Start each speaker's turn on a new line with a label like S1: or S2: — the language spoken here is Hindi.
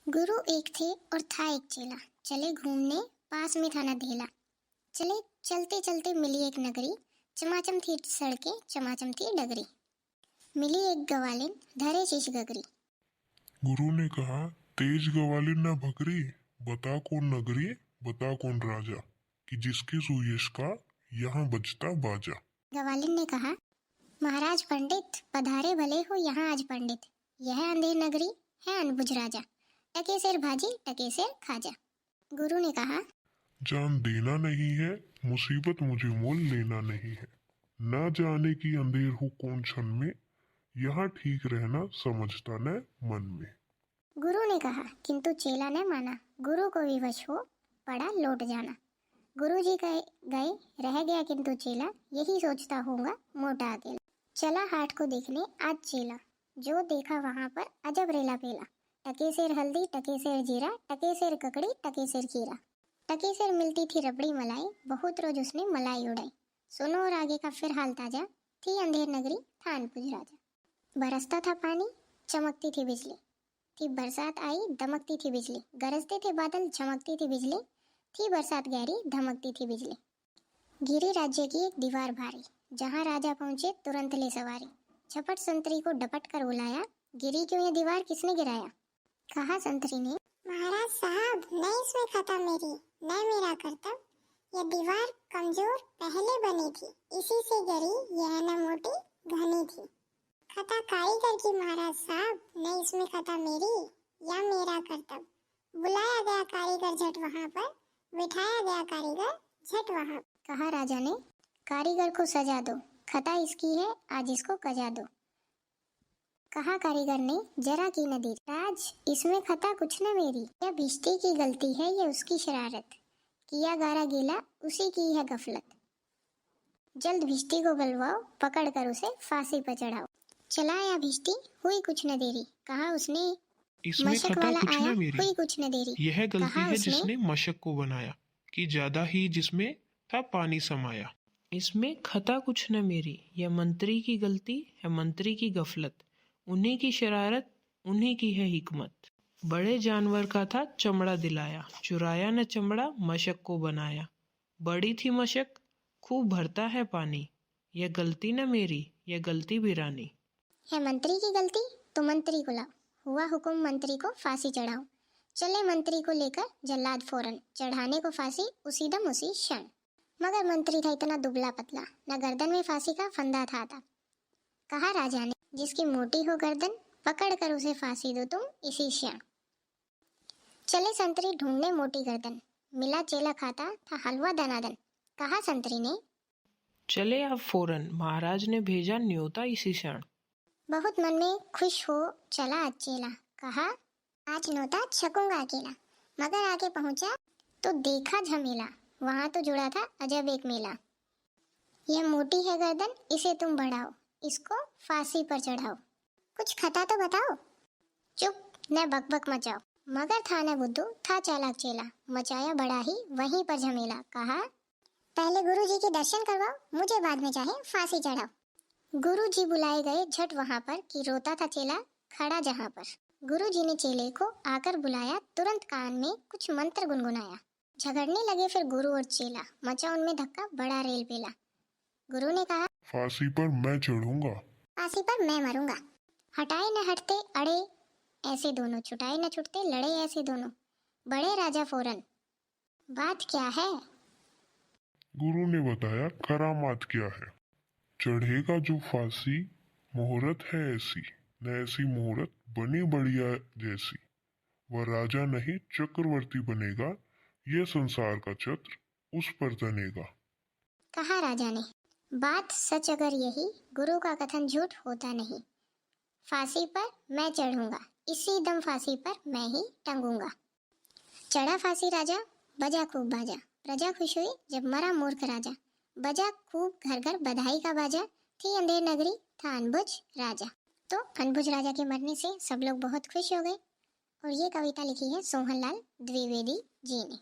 S1: गुरु एक थे और था एक चेला, चले घूमने पास में था नदेला। चले चलते चलते मिली एक नगरी, चमाचम थी सड़कें चमाचम थी डगरी। मिली एक गवालिन धरे शीश गगरी।
S2: गुरु ने कहा, तेज गवालिन न भगरी, बता कौन नगरी, बता कौन राजा, कि जिसके सुयश का यहाँ बजता बाजा।
S1: गवालिन ने कहा, महाराज पंडित पधारे भले हो यहाँ आज पंडित, यह अंधेर नगरी है अनबुझ राजा, टके सिर भाजी टके सिर खाजा। गुरु ने कहा,
S2: जान देना नहीं है, मुसीबत मुझे मोल लेना नहीं है, न जाने की अंधेर हो कौन क्षण में, यहाँ ठीक रहना समझता न मन में।
S1: गुरु ने कहा, किंतु चेला ने माना, गुरु को विवश हो पड़ा लौट जाना। गुरु जी गए रह गया किंतु चेला, यही सोचता होगा मोटा अकेला। चला हाट को देखने आज चेला, जो देखा वहां पर अजब रेला पेला। टके सिर हल्दी टके सिर जीरा, टके सिर ककड़ी टके सिर खीरा। टके सिर मिलती थी रबड़ी मलाई, बहुत रोज उसने मलाई उड़ाई। सुनो और आगे का फिर हाल ताजा, थी अंधेर नगरी था अनबुझ राजा। बरसता था पानी चमकती थी बिजली, थी बरसात आई दमकती थी बिजली। गरजते थे बादल झमकती थी बिजली, थी बरसात गहरी धमकती थी बिजली। गिरी राज्य की एक दीवार भारी, जहाँ राजा पहुंचे तुरंत ले सवारी। झपट संतरी को डपट कर बुलाया, गिरी क्यों ये दीवार किसने गिराया। कहा संतरी ने,
S3: महाराज साहब न इसमें खता मेरी न मेरा कर्तव्य, यह दीवार कमजोर पहले बनी थी, इसी से गिरी यह न मोटी घनी थी। खता कारीगर की महाराज साहब, न इसमें खता मेरी या मेरा कर्तव्य। बुलाया गया कारीगर झट वहाँ पर, बिठाया गया कारीगर झट वहाँ।
S1: कहा राजा ने, कारीगर को सजा दो, खता इसकी है आज इसको कजा दो। कहा कारीगर ने, जरा की न देरी, राज इसमें खता कुछ न मेरी, यह भिश्ती की गलती है ये उसकी शरारत, किया गारा गीला उसी की है गफलत। जल्द भिश्ती को बुलवाओ, पकड़ कर उसे फांसी पर चढ़ाओ। चला आया भिश्ती हुई कुछ न देरी, कहा उसने,
S4: इसमें
S1: मशक
S4: खता
S1: वाला
S4: कुछ
S1: आया
S4: न मेरी,
S1: हुई कुछ न देरी।
S4: यह गलती
S1: कहा
S4: है
S1: उसने,
S4: जिसने मशक को बनाया, कि ज्यादा ही जिसमें था पानी समाया।
S5: इसमें खता कुछ न मेरी, यह मंत्री की गलती है मंत्री की गफलत, उन्हीं की शरारत उन्हीं की है हिकमत। बड़े जानवर का था चमड़ा दिलाया, चुराया न चमड़ा मशक को बनाया। बड़ी थी मशक खूब भरता है पानी, यह गलती न मेरी यह गलती बिरानी।
S1: है मंत्री की गलती तो मंत्री को लाओ, हुआ हुक्म मंत्री को फांसी चढ़ाओ। चले मंत्री को लेकर जल्लाद फौरन, चढ़ाने को फांसी उसी दम उसी क्षण। मगर मंत्री था इतना दुबला पतला, न गर्दन में फांसी का फंदा था। कहा राजा ने, जिसकी मोटी हो गर्दन पकड़ कर उसे फांसी दो तुम इसी क्षण। चले संतरी ढूंढने मोटी गर्दन, मिला चेला खाता था हलवा दनादन। कहा संतरी ने,
S5: चले अब फौरन, महाराज ने भेजा न्योता इसी क्षण।
S1: बहुत मन में खुश हो चला आज चेला, कहा आज न्योता छकूंगा अकेला। मगर आगे पहुंचा तो देखा झमेला, वहां तो जुड़ा था अजब एक मेला। यह मोटी है गर्दन इसे तुम बढ़ाओ, इसको फांसी पर चढ़ाओ। कुछ खता तो बताओ, चुप न बकबक मचाओ। मगर था न बुद्धू था चालाक चेला, मचाया बड़ा ही वहीं पर झमेला। कहा, पहले गुरु जी के दर्शन करवाओ, मुझे बाद में चाहे फांसी चढ़ाओ। गुरु जी बुलाए गए झट वहां पर, कि रोता था चेला खड़ा जहां पर। गुरु जी ने चेले को आकर बुलाया, तुरंत कान में कुछ मंत्र गुनगुनाया। झगड़ने लगे फिर गुरु और चेला, मचा उनमें धक्का बड़ा रेल पेला। गुरु ने कहा,
S2: फांसी पर मैं चढ़ूंगा,
S1: फांसी पर मैं मरूंगा। हटाए न हटते अड़े ऐसे दोनों, छुटाए न छुटते लड़े ऐसे दोनों। बड़े राजा फौरन, बात क्या है।
S2: गुरु ने बताया करामात क्या है। चढ़ेगा जो फांसी मुहूर्त है ऐसी, न ऐसी मुहूर्त बनी बढ़िया जैसी। वह राजा नहीं चक्रवर्ती बनेगा, यह संसार का छत्र उस पर तनेगा।
S1: कहा राजा ने, बात सच अगर यही, गुरु का कथन झूठ होता नहीं। फांसी पर मैं चढ़ूंगा, इसी दम फांसी पर मैं ही टंगूंगा। चढ़ा फांसी राजा, बजा खूब बाजा, प्रजा खुश हुई जब मरा मूर्ख राजा। बजा खूब घर घर बधाई का बाजा, थी अंधेर नगरी था अनबुझ राजा। तो अनबुझ राजा के मरने से सब लोग बहुत खुश हो गए। और ये कविता लिखी है सोहनलाल द्विवेदी जी ने।